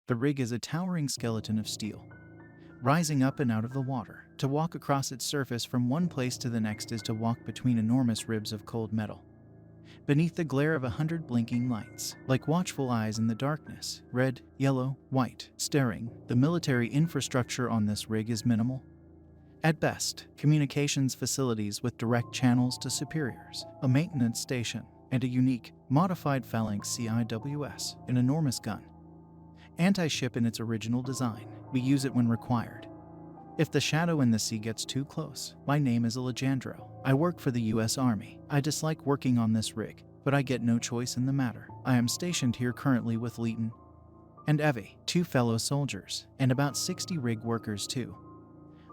The rig is a towering skeleton of steel, rising up and out of the water. To walk across its surface from one place to the next is to walk between enormous ribs of cold metal. Beneath the glare of 100 blinking lights, like watchful eyes in the darkness, red, yellow, white, staring, the military infrastructure on this rig is minimal. At best, communications facilities with direct channels to superiors, a maintenance station, and a unique, modified Phalanx CIWS, an enormous gun. Anti-ship in its original design, we use it when required. If the shadow in the sea gets too close, my name is Alejandro. I work for the US Army. I dislike working on this rig, but I get no choice in the matter. I am stationed here currently with Leighton and Evie, 2 fellow soldiers, and about 60 rig workers too.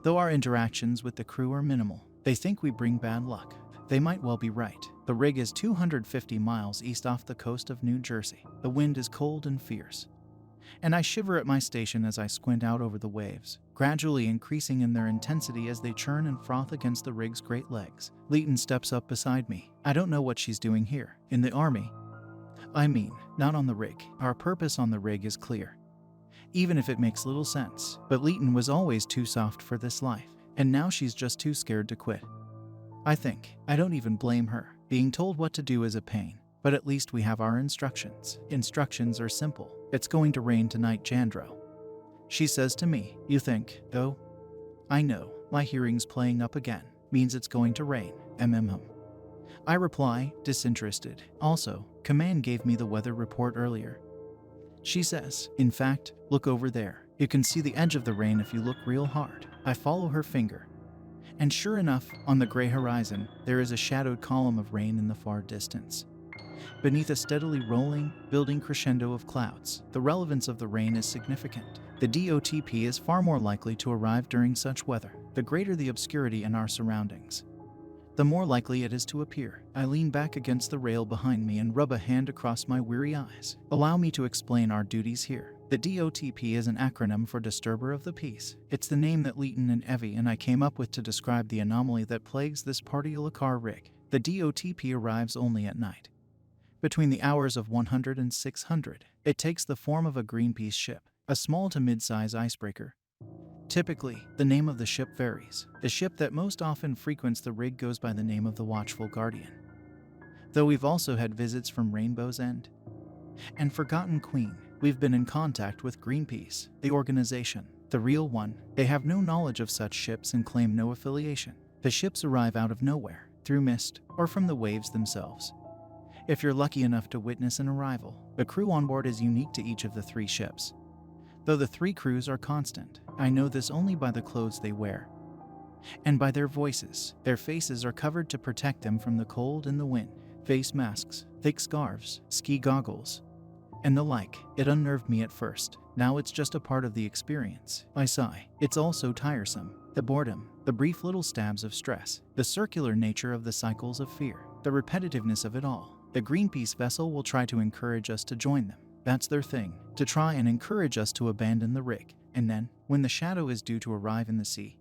Though our interactions with the crew are minimal, they think we bring bad luck. They might well be right. The rig is 250 miles east off the coast of New Jersey. The wind is cold and fierce, and I shiver at my station as I squint out over the waves, gradually increasing in their intensity as they churn and froth against the rig's great legs. Leighton steps up beside me. I don't know what she's doing here, in the army. I mean, not on the rig. Our purpose on the rig is clear, even if it makes little sense. But Leighton was always too soft for this life, and now she's just too scared to quit. I think. I don't even blame her. Being told what to do is a pain. But at least we have our instructions. Instructions are simple. It's going to rain tonight, Jandro. She says to me, you think, though? I know, my hearing's playing up again. Means it's going to rain. I reply, disinterested. Also, Command gave me the weather report earlier. She says, in fact, look over there. You can see the edge of the rain if you look real hard. I follow her finger. And sure enough, on the gray horizon, there is a shadowed column of rain in the far distance. Beneath a steadily rolling, building crescendo of clouds, the relevance of the rain is significant. The DOTP is far more likely to arrive during such weather. The greater the obscurity in our surroundings, the more likely it is to appear. I lean back against the rail behind me and rub a hand across my weary eyes. Allow me to explain our duties here. The DOTP is an acronym for Disturber of the Peace. It's the name that Leighton and Evie and I came up with to describe the anomaly that plagues this particular rig. The DOTP arrives only at night, between the hours of 100 and 600. It takes the form of a Greenpeace ship, a small to mid-size icebreaker. Typically, the name of the ship varies. The ship that most often frequents the rig goes by the name of the Watchful Guardian, though we've also had visits from Rainbow's End and Forgotten Queen. We've been in contact with Greenpeace, the organization, the real one. They have no knowledge of such ships and claim no affiliation. The ships arrive out of nowhere, through mist, or from the waves themselves. If you're lucky enough to witness an arrival, the crew on board is unique to each of the 3 ships, though the 3 crews are constant. I know this only by the clothes they wear, and by their voices. Their faces are covered to protect them from the cold and the wind. Face masks, thick scarves, ski goggles, and the like. It unnerved me at first. Now it's just a part of the experience. I sigh. It's all so tiresome. The boredom, the brief little stabs of stress, the circular nature of the cycles of fear, the repetitiveness of it all. The Greenpeace vessel will try to encourage us to join them. That's their thing, to try and encourage us to abandon the rig. And then, when the shadow is due to arrive in the sea,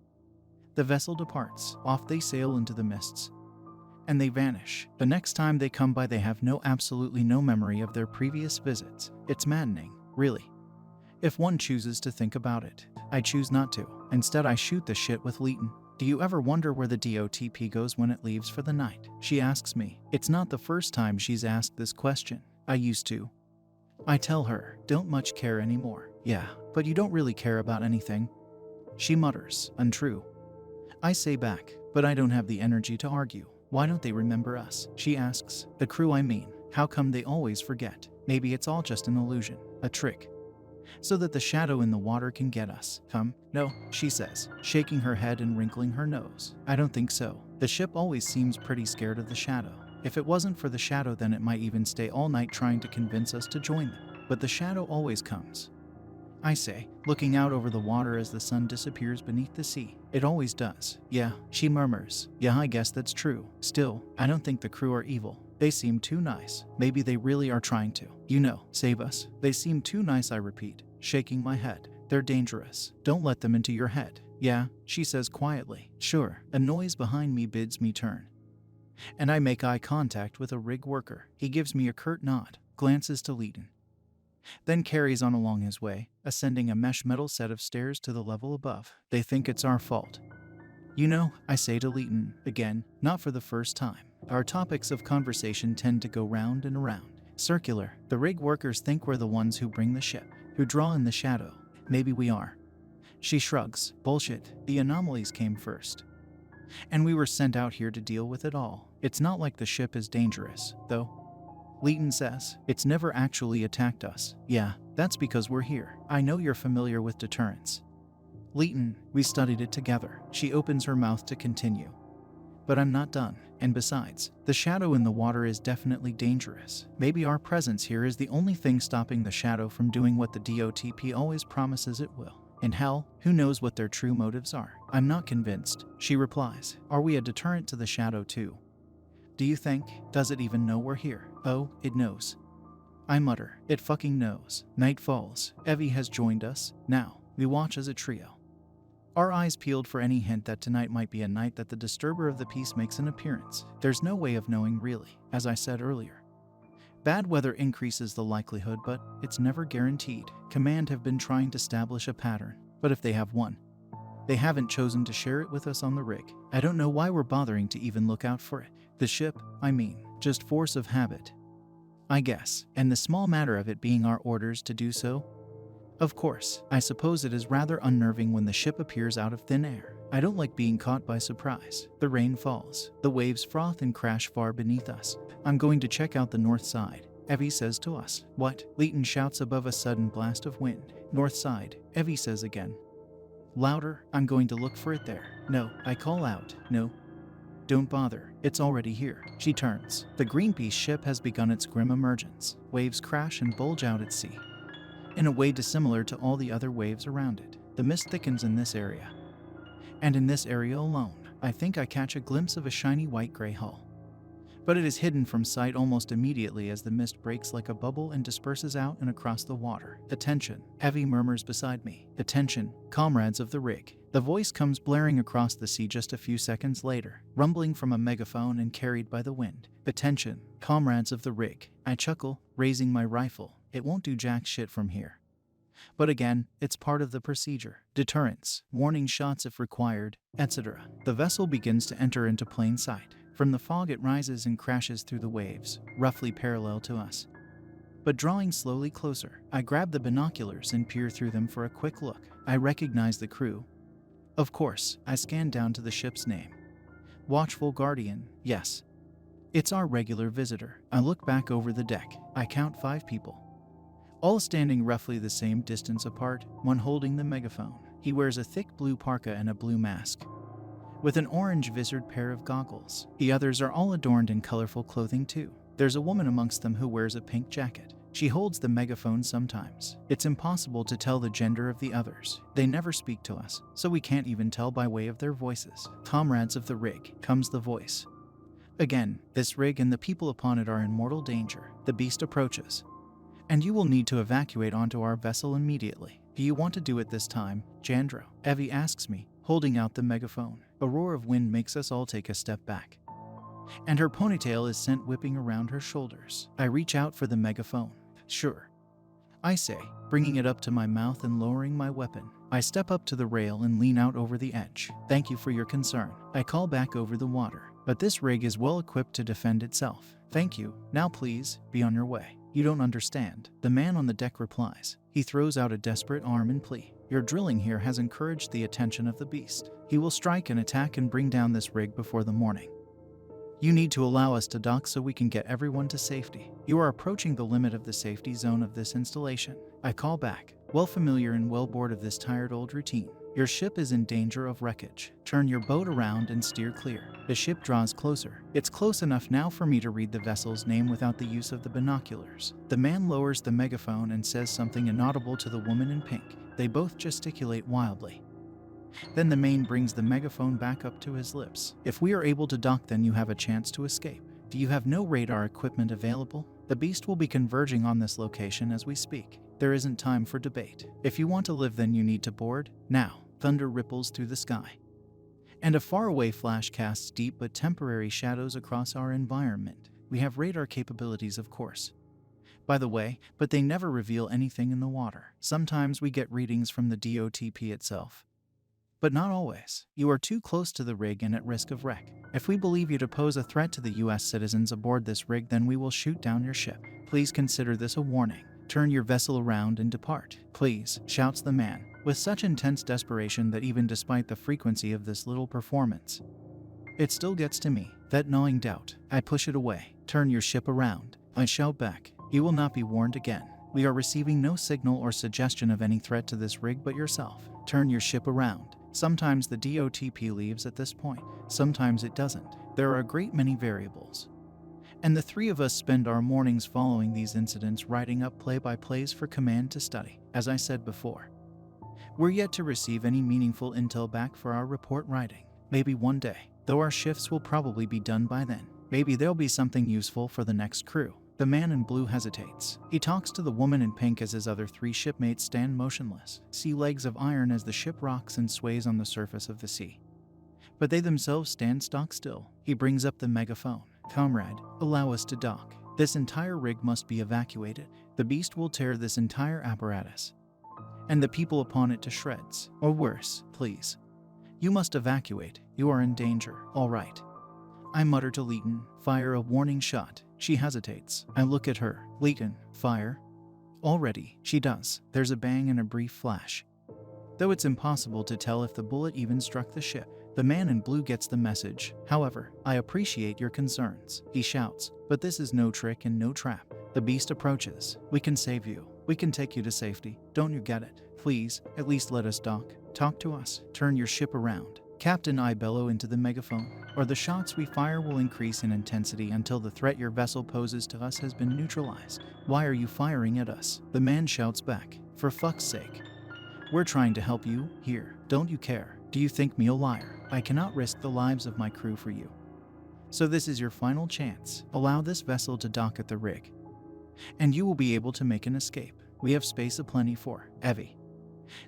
the vessel departs. Off they sail into the mists, and they vanish. The next time they come by, they have absolutely no memory of their previous visits. It's maddening, really, if one chooses to think about it. I choose not to. Instead, I shoot the shit with Leighton. Do you ever wonder where the DOTP goes when it leaves for the night? She asks me. It's not the first time she's asked this question. I used to. I tell her, don't much care anymore. Yeah, but you don't really care about anything. She mutters, untrue. I say back, but I don't have the energy to argue. Why don't they remember us? She asks. The crew, I mean. How come they always forget? Maybe it's all just an illusion, a trick, so that the shadow in the water can get us. No, she says, shaking her head and wrinkling her nose. I don't think so. The ship always seems pretty scared of the shadow. If it wasn't for the shadow, then it might even stay all night trying to convince us to join them. But the shadow always comes, I say, looking out over the water as the sun disappears beneath the sea. It always does. Yeah, she murmurs. Yeah, I guess that's true. Still, I don't think the crew are evil. They seem too nice. Maybe they really are trying to, save us. They seem too nice, I repeat, shaking my head. They're dangerous. Don't let them into your head. Yeah, she says quietly. Sure. A noise behind me bids me turn, and I make eye contact with a rig worker. He gives me a curt nod, glances to Leighton, then carries on along his way, ascending a mesh metal set of stairs to the level above. They think it's our fault. You know, I say to Leighton, again, not for the first time. Our topics of conversation tend to go round and around. Circular. The rig workers think we're the ones who bring the ship, who draw in the shadow. Maybe we are. She shrugs. Bullshit. The anomalies came first. And we were sent out here to deal with it all. It's not like the ship is dangerous, though. Leighton says, it's never actually attacked us. Yeah, that's because we're here. I know you're familiar with deterrence. Leighton, we studied it together. She opens her mouth to continue. But I'm not done. And besides, the shadow in the water is definitely dangerous. Maybe our presence here is the only thing stopping the shadow from doing what the DOTP always promises it will. And hell, who knows what their true motives are? I'm not convinced, she replies. Are we a deterrent to the shadow too? Do you think? Does it even know we're here? Oh, it knows. I mutter. It fucking knows. Night falls. Evie has joined us. Now, we watch as a trio. Our eyes peeled for any hint that tonight might be a night that the disturber of the peace makes an appearance. There's no way of knowing really, as I said earlier. Bad weather increases the likelihood, but it's never guaranteed. Command have been trying to establish a pattern, but if they have one, they haven't chosen to share it with us on the rig. I don't know why we're bothering to even look out for it. The ship, I mean, just force of habit, I guess, and the small matter of it being our orders to do so. Of course, I suppose it is rather unnerving when the ship appears out of thin air. I don't like being caught by surprise. The rain falls. The waves froth and crash far beneath us. I'm going to check out the north side, Evie says to us. What? Leighton shouts above a sudden blast of wind. North side, Evie says again. Louder, I'm going to look for it there. No, I call out. No. Don't bother, it's already here. She turns. The Greenpeace ship has begun its grim emergence. Waves crash and bulge out at sea, in a way dissimilar to all the other waves around it. The mist thickens in this area. And in this area alone, I think I catch a glimpse of a shiny white-gray hull. But it is hidden from sight almost immediately as the mist breaks like a bubble and disperses out and across the water. Attention, Evie murmurs beside me. Attention, comrades of the rig. The voice comes blaring across the sea just a few seconds later, rumbling from a megaphone and carried by the wind. Attention, comrades of the rig. I chuckle, raising my rifle. It won't do jack shit from here. But again, it's part of the procedure. Deterrence, warning shots if required, etc. The vessel begins to enter into plain sight. From the fog it rises and crashes through the waves, roughly parallel to us. But drawing slowly closer, I grab the binoculars and peer through them for a quick look. I recognize the crew. Of course, I scan down to the ship's name. Watchful Guardian, yes. It's our regular visitor. I look back over the deck. I count 5 people, all standing roughly the same distance apart, one holding the megaphone. He wears a thick blue parka and a blue mask, with an orange visored pair of goggles. The others are all adorned in colorful clothing too. There's a woman amongst them who wears a pink jacket. She holds the megaphone sometimes. It's impossible to tell the gender of the others. They never speak to us, so we can't even tell by way of their voices. Comrades of the rig, comes the voice. Again, this rig and the people upon it are in mortal danger. The beast approaches, and you will need to evacuate onto our vessel immediately. Do you want to do it this time, Jandro? Evie asks me, holding out the megaphone. A roar of wind makes us all take a step back, and her ponytail is sent whipping around her shoulders. I reach out for the megaphone. Sure, I say, bringing it up to my mouth and lowering my weapon. I step up to the rail and lean out over the edge. Thank you for your concern. I call back over the water, but this rig is well equipped to defend itself. Thank you. Now please, be on your way. You don't understand, the man on the deck replies. He throws out a desperate arm in plea. Your drilling here has encouraged the attention of the beast. He will strike and attack and bring down this rig before the morning. You need to allow us to dock so we can get everyone to safety. You are approaching the limit of the safety zone of this installation. I call back, well familiar and well bored of this tired old routine. Your ship is in danger of wreckage. Turn your boat around and steer clear. The ship draws closer. It's close enough now for me to read the vessel's name without the use of the binoculars. The man lowers the megaphone and says something inaudible to the woman in pink. They both gesticulate wildly. Then the man brings the megaphone back up to his lips. If we are able to dock, then you have a chance to escape. Do you have no radar equipment available? The beast will be converging on this location as we speak. There isn't time for debate. If you want to live, then you need to board. Now. Thunder ripples through the sky, and a faraway flash casts deep but temporary shadows across our environment. We have radar capabilities, of course, by the way, but they never reveal anything in the water. Sometimes we get readings from the DOTP itself. But not always. You are too close to the rig and at risk of wreck. If we believe you to pose a threat to the US citizens aboard this rig, then we will shoot down your ship. Please consider this a warning. Turn your vessel around and depart. Please, shouts the man, with such intense desperation that even despite the frequency of this little performance, it still gets to me, that gnawing doubt. I push it away. Turn your ship around. I shout back. You will not be warned again. We are receiving no signal or suggestion of any threat to this rig but yourself. Turn your ship around. Sometimes the DOTP leaves at this point. Sometimes it doesn't. There are a great many variables. And the three of us spend our mornings following these incidents, writing up play-by-plays for command to study. As I said before, we're yet to receive any meaningful intel back for our report writing. Maybe one day, though our shifts will probably be done by then. Maybe there'll be something useful for the next crew. The man in blue hesitates. He talks to the woman in pink as his other three shipmates stand motionless, sea legs of iron as the ship rocks and sways on the surface of the sea. But they themselves stand stock still. He brings up the megaphone. Comrade, allow us to dock. This entire rig must be evacuated. The beast will tear this entire apparatus and the people upon it to shreds. Or worse, please. You must evacuate. You are in danger. All right. I mutter to Leighton, fire a warning shot. She hesitates. I look at her. Leighton, fire. Already, she does. There's a bang and a brief flash. Though it's impossible to tell if the bullet even struck the ship. The man in blue gets the message. However, I appreciate your concerns, he shouts, but this is no trick and no trap. The beast approaches. We can save you. We can take you to safety. Don't you get it? Please, at least let us dock. Talk to us. Turn your ship around. Captain, I bellow into the megaphone, or the shots we fire will increase in intensity until the threat your vessel poses to us has been neutralized. Why are you firing at us? The man shouts back. For fuck's sake. We're trying to help you, here. Don't you care? Do you think me a liar? I cannot risk the lives of my crew for you. So this is your final chance. Allow this vessel to dock at the rig, and you will be able to make an escape. We have space aplenty for Evie.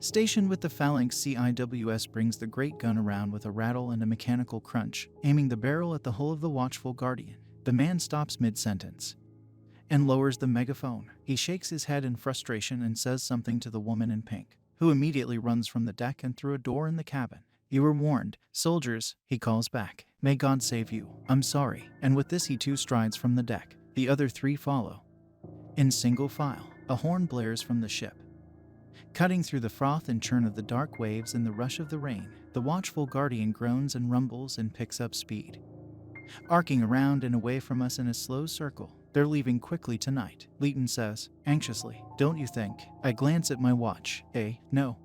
Stationed with the Phalanx CIWS brings the great gun around with a rattle and a mechanical crunch, aiming the barrel at the hull of the watchful Guardian. The man stops mid-sentence and lowers the megaphone. He shakes his head in frustration and says something to the woman in pink, who immediately runs from the deck and through a door in the cabin. You were warned, soldiers, he calls back. May God save you. I'm sorry. And with this he too strides from the deck. The other three follow. In single file, a horn blares from the ship. Cutting through the froth and churn of the dark waves and the rush of the rain, the watchful Guardian groans and rumbles and picks up speed. Arcing around and away from us in a slow circle. They're leaving quickly tonight, Leighton says, anxiously. Don't you think? I glance at my watch. No.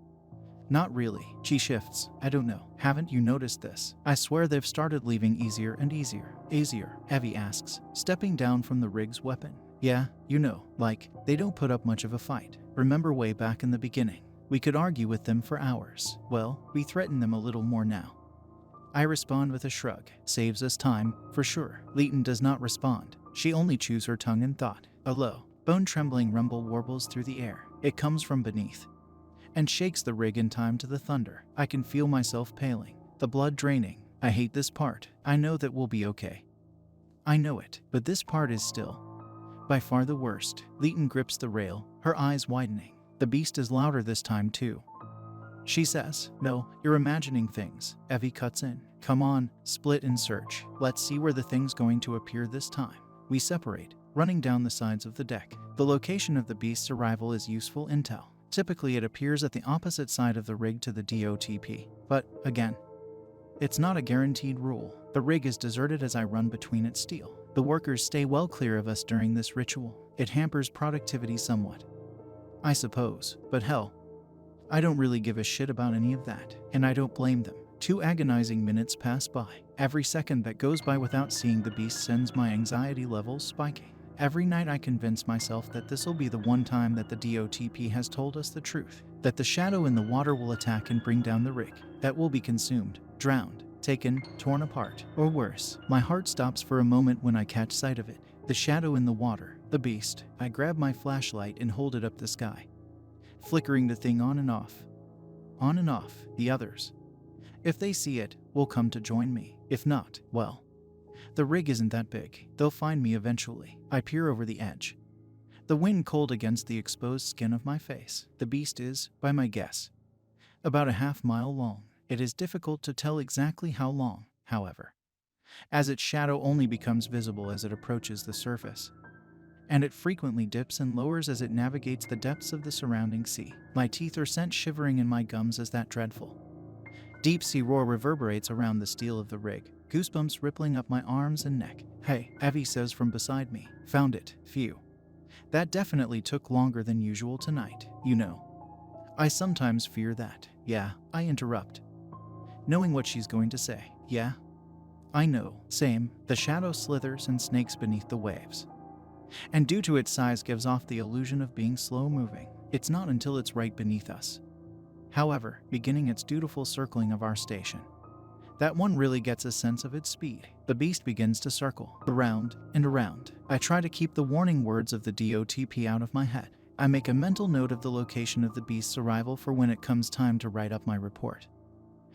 Not really. She shifts. I don't know. Haven't you noticed this? I swear they've started leaving easier and easier. Easier? Evie asks, stepping down from the rig's weapon. Yeah, you know, like, they don't put up much of a fight. Remember way back in the beginning? We could argue with them for hours. Well, we threaten them a little more now. I respond with a shrug. Saves us time, for sure. Leighton does not respond. She only chews her tongue in thought. A low, bone-trembling rumble warbles through the air. It comes from beneath and shakes the rig in time to the thunder. I can feel myself paling, the blood draining. I hate this part. I know that we'll be okay. I know it, but this part is still by far the worst. Leighton grips the rail, her eyes widening. The beast is louder this time too. She says, no, you're imagining things. Evie cuts in. Come on, split and search. Let's see where the thing's going to appear this time. We separate, running down the sides of the deck. The location of the beast's arrival is useful intel. Typically it appears at the opposite side of the rig to the DOTP. But, again, it's not a guaranteed rule. The rig is deserted as I run between its steel. The workers stay well clear of us during this ritual. It hampers productivity somewhat, I suppose, but hell, I don't really give a shit about any of that, and I don't blame them. 2 agonizing minutes pass by. Every second that goes by without seeing the beast sends my anxiety levels spiking. Every night I convince myself that this'll be the one time that the DOTP has told us the truth, that the shadow in the water will attack and bring down the rig, that we'll be consumed, drowned, taken, torn apart, or worse. My heart stops for a moment when I catch sight of it. The shadow in the water, the beast. I grab my flashlight and hold it up the sky, flickering the thing on and off. On and off, the others. If they see it, will come to join me. If not, well, the rig isn't that big. They'll find me eventually. I peer over the edge. the wind cold against the exposed skin of my face. The beast is, by my guess, about a half-mile long. It is difficult to tell exactly how long, however, as its shadow only becomes visible as it approaches the surface, and it frequently dips and lowers as it navigates the depths of the surrounding sea. My teeth are sent shivering in my gums as that dreadful deep sea roar reverberates around the steel of the rig, goosebumps rippling up my arms and neck. "Hey," Evie says from beside me. "Found it. Phew. That definitely took longer than usual tonight, you know. I sometimes fear that." "Yeah," I interrupt, knowing what she's going to say. "Yeah, I know. Same." The shadow slithers and snakes beneath the waves, and due to its size gives off the illusion of being slow-moving. It's not until it's right beneath us, however, beginning its dutiful circling of our station, that one really gets a sense of its speed. The beast begins to circle, around and around. I try to keep the warning words of the DOTP out of my head. I make a mental note of the location of the beast's arrival for when it comes time to write up my report,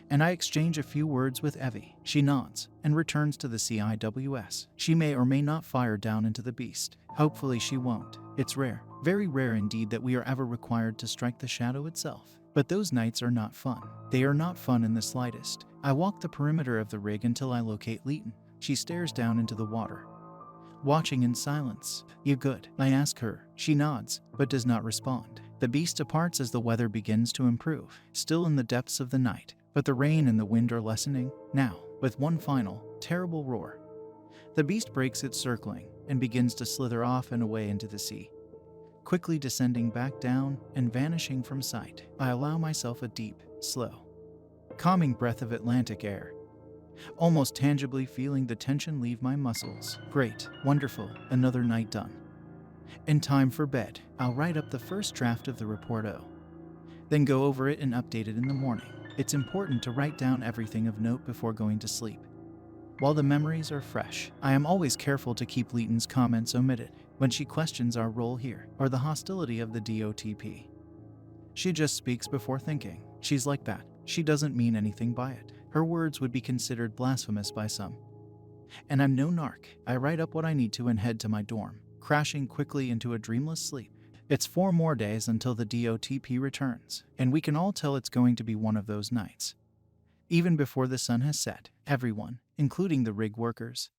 and I exchange a few words with Evie. She nods and returns to the CIWS. She may or may not fire down into the beast. Hopefully she won't. It's rare, very rare indeed, that we are ever required to strike the shadow itself. But those nights are not fun. They are not fun in the slightest. I walk the perimeter of the rig until I locate Leighton. She stares down into the water, watching in silence. "You good?" I ask her. She nods, but does not respond. The beast departs as the weather begins to improve, still in the depths of the night, but the rain and the wind are lessening. Now, with one final, terrible roar, the beast breaks its circling and begins to slither off and away into the sea, quickly descending back down and vanishing from sight. I allow myself a deep, slow, calming breath of Atlantic air, almost tangibly feeling the tension leave my muscles. Great, wonderful, another night done. In time for bed. I'll write up the first draft of the report, then go over it and update it in the morning. It's important to write down everything of note before going to sleep, while the memories are fresh. I am always careful to keep Leighton's comments omitted when she questions our role here, or the hostility of the DOTP. She just speaks before thinking. She's like that. She doesn't mean anything by it. Her words would be considered blasphemous by some. And I'm no narc. I write up what I need to and head to my dorm, crashing quickly into a dreamless sleep. It's 4 more days until the DOTP returns, and we can all tell it's going to be one of those nights. Even before the sun has set, everyone, including the rig workers,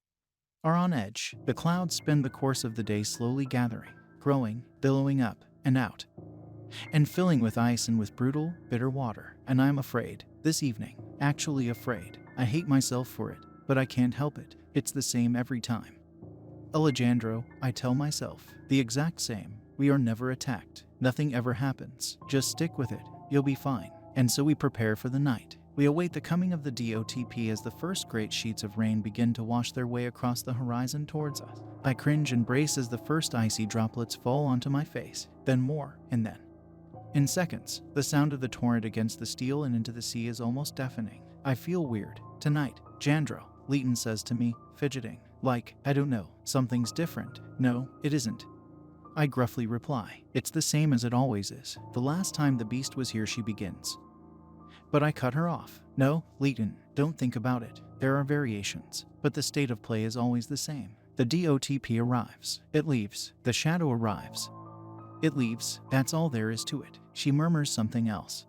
are on edge. The clouds spend the course of the day slowly gathering, growing, billowing up and out, and filling with ice and with brutal, bitter water. And I'm afraid, this evening, actually afraid. I hate myself for it, but I can't help it. It's the same every time. Alejandro, I tell myself, the exact same. We are never attacked. Nothing ever happens. Just stick with it. You'll be fine. And so we prepare for the night. We await the coming of the DOTP as the first great sheets of rain begin to wash their way across the horizon towards us. I cringe and brace as the first icy droplets fall onto my face, then more, and then. In seconds, the sound of the torrent against the steel and into the sea is almost deafening. I feel weird. Tonight, Jandro, Leighton says to me, fidgeting. Like, I don't know, something's different. No, it isn't. I gruffly reply. It's the same as it always is. The last time the beast was here, she begins. But I cut her off. No, Leighton, don't think about it. There are variations, but the state of play is always the same. The DOTP arrives. It leaves. The shadow arrives. It leaves. That's all there is to it. She murmurs something else,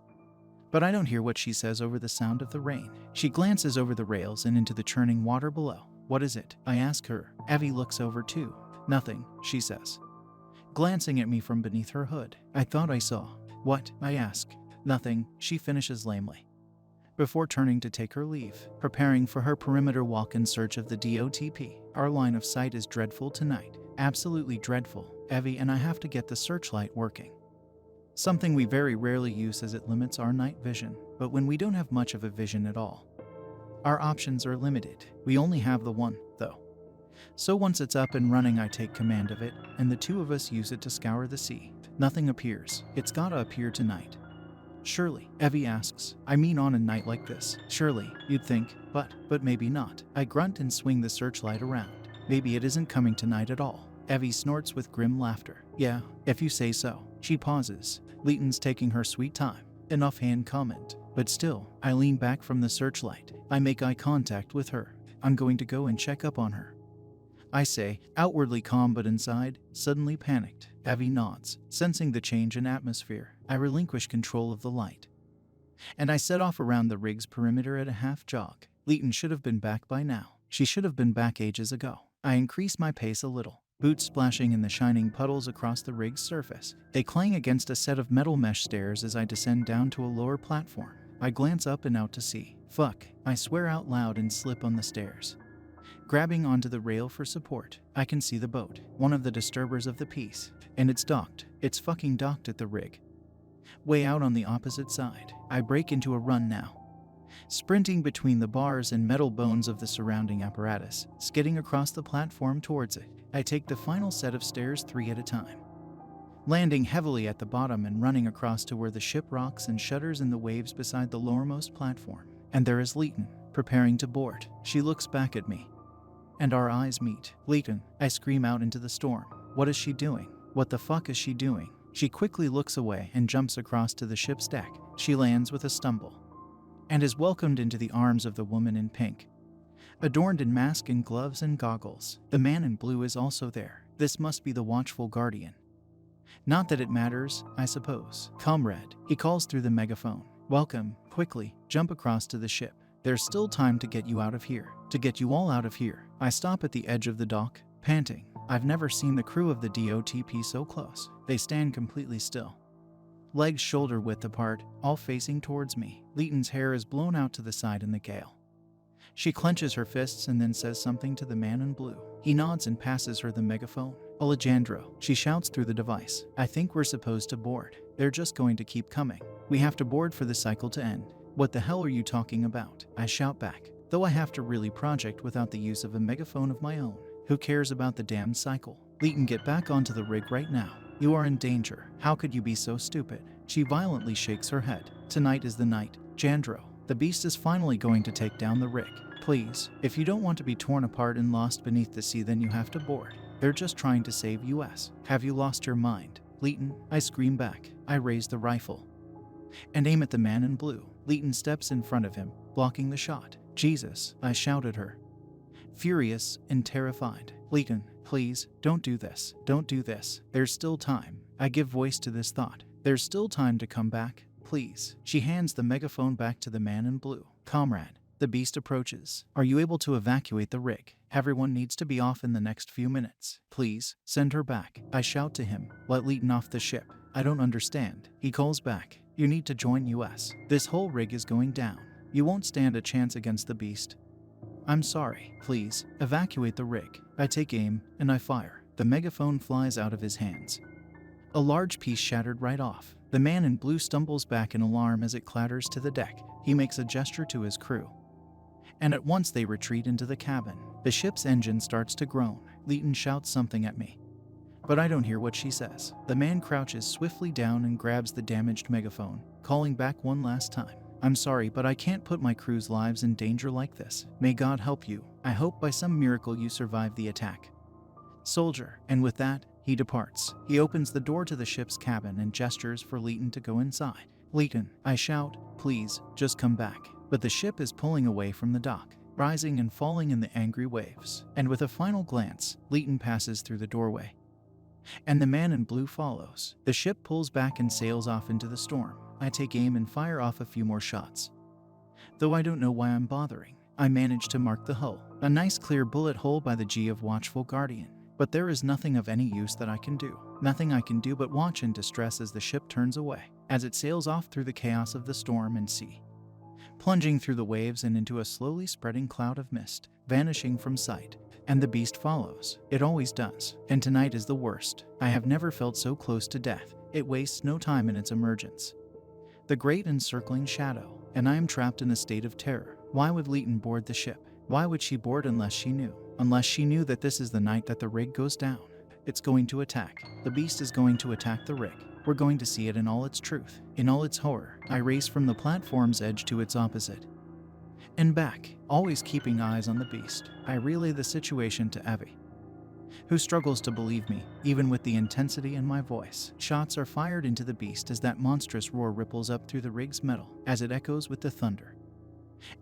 but I don't hear what she says over the sound of the rain. She glances over the rails and into the churning water below. What is it? I ask her. Evie looks over too. Nothing, she says, glancing at me from beneath her hood. I thought I saw. What? I ask. Nothing, she finishes lamely, before turning to take her leave, preparing for her perimeter walk in search of the DOTP. Our line of sight is dreadful tonight. Absolutely dreadful. Evie and I have to get the searchlight working, something we very rarely use as it limits our night vision. But when we don't have much of a vision at all, our options are limited. We only have the one, though. So once it's up and running, I take command of it, and the two of us use it to scour the sea. Nothing appears. It's gotta appear tonight. Surely, Evie asks. I mean, on a night like this. Surely, you'd think, but maybe not. I grunt and swing the searchlight around. Maybe it isn't coming tonight at all. Evie snorts with grim laughter. Yeah, if you say so. She pauses. Leighton's taking her sweet time. An offhand comment. But still, I lean back from the searchlight. I make eye contact with her. I'm going to go and check up on her. I say, outwardly calm but inside, suddenly panicked. Evie nods, sensing the change in atmosphere. I relinquish control of the light, and I set off around the rig's perimeter at a half jog. Leighton should have been back by now. She should have been back ages ago. I increase my pace a little, boots splashing in the shining puddles across the rig's surface. They clang against a set of metal mesh stairs as I descend down to a lower platform. I glance up and out to sea. Fuck, I swear out loud and slip on the stairs. Grabbing onto the rail for support, I can see the boat, one of the disturbers of the piece, and it's docked. It's fucking docked at the rig. Way out on the opposite side, I break into a run now, sprinting between the bars and metal bones of the surrounding apparatus, skidding across the platform towards it. I take the final set of stairs 3 at a time, landing heavily at the bottom and running across to where the ship rocks and shudders in the waves beside the lowermost platform. And there is Leighton, preparing to board. She looks back at me, and our eyes meet. Leighton, I scream out into the storm. What is she doing? What the fuck is she doing? She quickly looks away and jumps across to the ship's deck. She lands with a stumble, and is welcomed into the arms of the woman in pink, adorned in mask and gloves and goggles. The man in blue is also there. This must be the watchful guardian. Not that it matters, I suppose. Comrade, he calls through the megaphone. Welcome, quickly, jump across to the ship. There's still time to get you out of here. To get you all out of here. I stop at the edge of the dock, panting. I've never seen the crew of the DOTP so close. They stand completely still, legs shoulder width apart, all facing towards me. Leighton's hair is blown out to the side in the gale. She clenches her fists and then says something to the man in blue. He nods and passes her the megaphone. Alejandro, she shouts through the device. I think we're supposed to board. They're just going to keep coming. We have to board for the cycle to end. What the hell are you talking about? I shout back, though I have to really project without the use of a megaphone of my own. Who cares about the damn cycle? Leighton, get back onto the rig right now. You are in danger. How could you be so stupid? She violently shakes her head. Tonight is the night, Jandro. The beast is finally going to take down the rig. Please, if you don't want to be torn apart and lost beneath the sea, then you have to board. They're just trying to save us. Have you lost your mind? Leighton, I scream back. I raise the rifle and aim at the man in blue. Leighton steps in front of him, blocking the shot. Jesus, I shout at her, furious and terrified. Leighton, please, don't do this. Don't do this. There's still time. I give voice to this thought. There's still time to come back, please. She hands the megaphone back to the man in blue. Comrade, the beast approaches. Are you able to evacuate the rig? Everyone needs to be off in the next few minutes. Please, send her back. I shout to him. Let Leighton off the ship. I don't understand. He calls back. You need to join us. This whole rig is going down. You won't stand a chance against the beast. I'm sorry. Please, evacuate the rig. I take aim, and I fire. The megaphone flies out of his hands. A large piece shattered right off. The man in blue stumbles back in alarm as it clatters to the deck. He makes a gesture to his crew, and at once they retreat into the cabin. The ship's engine starts to groan. Leighton shouts something at me, but I don't hear what she says. The man crouches swiftly down and grabs the damaged megaphone, calling back one last time. I'm sorry, but I can't put my crew's lives in danger like this. May God help you. I hope by some miracle you survive the attack, soldier. And with that, he departs. He opens the door to the ship's cabin and gestures for Leighton to go inside. Leighton, I shout, please, just come back. But the ship is pulling away from the dock, rising and falling in the angry waves. And with a final glance, Leighton passes through the doorway, and the man in blue follows. The ship pulls back and sails off into the storm. I take aim and fire off a few more shots, though I don't know why I'm bothering. I manage to mark the hull, a nice clear bullet hole by the G of Watchful Guardian. But there is nothing of any use that I can do. Nothing I can do but watch in distress as the ship turns away, as it sails off through the chaos of the storm and sea, plunging through the waves and into a slowly spreading cloud of mist, vanishing from sight. And the beast follows. It always does. And tonight is the worst. I have never felt so close to death. It wastes no time in its emergence, the great encircling shadow, and I am trapped in a state of terror. Why would Leighton board the ship? Why would she board unless she knew? Unless she knew that this is the night that the rig goes down. It's going to attack. The beast is going to attack the rig. We're going to see it in all its truth, in all its horror. I race from the platform's edge to its opposite, and back, always keeping eyes on the beast. I relay the situation to Evie, who struggles to believe me, even with the intensity in my voice. Shots are fired into the beast as that monstrous roar ripples up through the rig's metal, as it echoes with the thunder,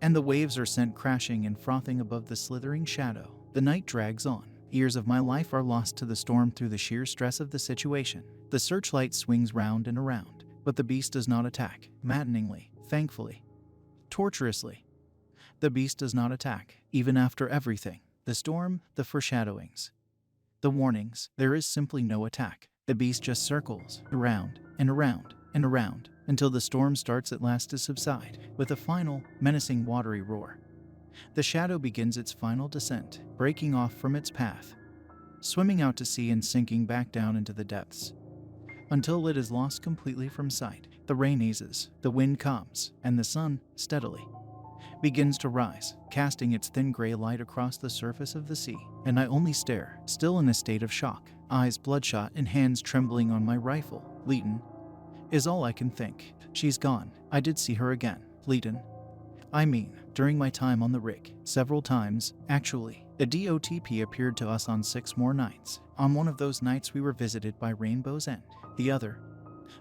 and the waves are sent crashing and frothing above the slithering shadow. The night drags on. Years of my life are lost to the storm through the sheer stress of the situation. The searchlight swings round and around, but the beast does not attack. Maddeningly, thankfully, torturously, the beast does not attack, even after everything. The storm, the foreshadowings, the warnings, there is simply no attack. The beast just circles around and around and around until the storm starts at last to subside. With a final, menacing watery roar, the shadow begins its final descent, breaking off from its path, swimming out to sea and sinking back down into the depths, until it is lost completely from sight. The rain eases, the wind calms, and the sun, steadily, begins to rise, casting its thin gray light across the surface of the sea. And I only stare, still in a state of shock, eyes bloodshot and hands trembling on my rifle. Leighton is all I can think. She's gone. I did see her again. Leighton. I mean, during my time on the rig, several times, actually. The DOTP appeared to us on 6 more nights. On one of those nights we were visited by Rainbow's End, the other,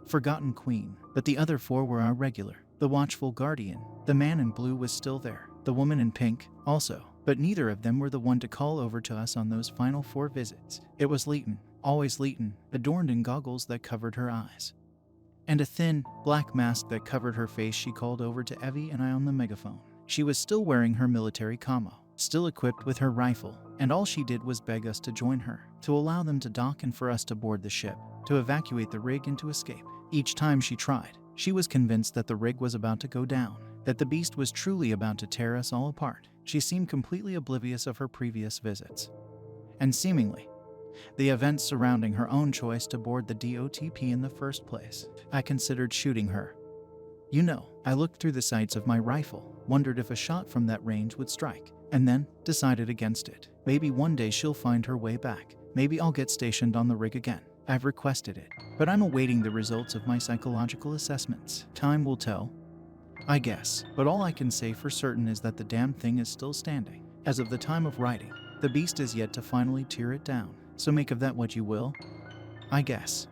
Forgotten Queen, but the other 4 were our regular. The Watchful Guardian, the man in blue was still there, the woman in pink, also, but neither of them were the one to call over to us on those final 4 visits. It was Leighton, always Leighton, adorned in goggles that covered her eyes, and a thin, black mask that covered her face. She called over to Evie and I on the megaphone. She was still wearing her military camo, still equipped with her rifle, and all she did was beg us to join her, to allow them to dock and for us to board the ship, to evacuate the rig and to escape. Each time she tried, she was convinced that the rig was about to go down, that the beast was truly about to tear us all apart. She seemed completely oblivious of her previous visits, and seemingly the events surrounding her own choice to board the DOTP in the first place. I considered shooting her. You know, I looked through the sights of my rifle, wondered if a shot from that range would strike, and then decided against it. Maybe one day she'll find her way back. Maybe I'll get stationed on the rig again. I've requested it, but I'm awaiting the results of my psychological assessments. Time will tell, I guess, but all I can say for certain is that the damn thing is still standing. As of the time of writing, the beast is yet to finally tear it down, so make of that what you will, I guess.